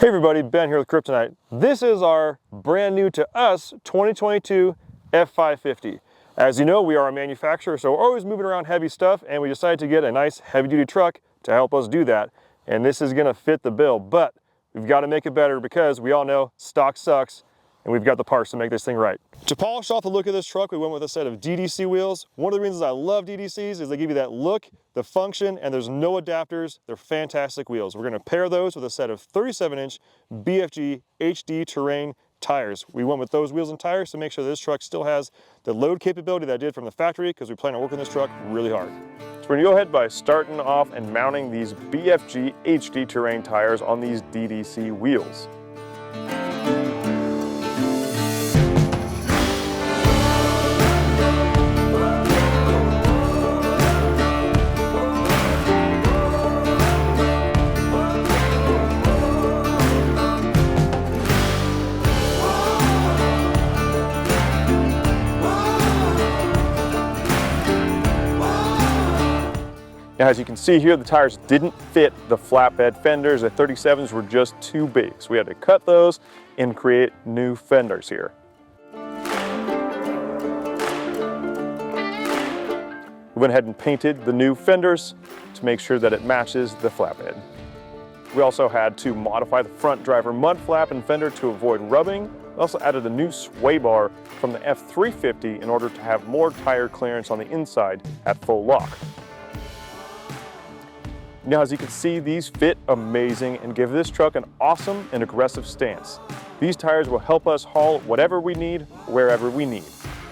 Hey everybody, Ben here with Kryptonite. This is our brand new to us 2022 F-550. As you know, we are a manufacturer, so we're always moving around heavy stuff, and we decided to get a nice heavy duty truck to help us do that. And this is gonna fit the bill, but we've got to make it better because we all know stock sucks, and we've got the parts to make this thing right. To polish off the look of this truck, we went with a set of DDC wheels. One of the reasons I love DDCs is they give you that look, the function, and there's no adapters. They're fantastic wheels. We're gonna pair those with a set of 37-inch BFG HD Terrain tires. We went with those wheels and tires to make sure this truck still has the load capability that I did from the factory, because we plan on working this truck really hard. So we're gonna go ahead by starting off and mounting these BFG HD Terrain tires on these DDC wheels. Now, as you can see here, the tires didn't fit the flatbed fenders. The 37s were just too big, so we had to cut those and create new fenders here. We went ahead and painted the new fenders to make sure that it matches the flatbed. We also had to modify the front driver mud flap and fender to avoid rubbing. We also added a new sway bar from the F-350 in order to have more tire clearance on the inside at full lock. Now, as you can see, these fit amazing and give this truck an awesome and aggressive stance. These tires will help us haul whatever we need, wherever we need.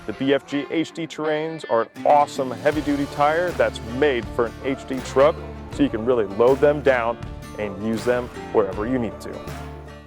The BFG HD Terrains are an awesome heavy-duty tire that's made for an HD truck, so you can really load them down and use them wherever you need to.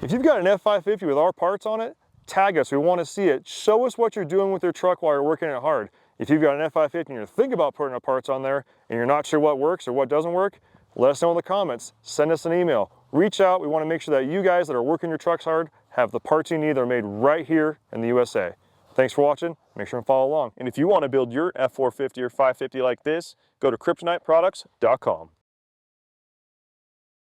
If you've got an F-550 with our parts on it, tag us. We want to see it. Show us what you're doing with your truck while you're working it hard. If you've got an F-550 and you're thinking about putting our parts on there and you're not sure what works or what doesn't work, let us know in the comments. Send us an email. Reach out. We want to make sure that you guys that are working your trucks hard have the parts you need that are made right here in the USA. Thanks for watching. Make sure and follow along. And if you want to build your F-450 or 550 like this, go to kryptoniteproducts.com.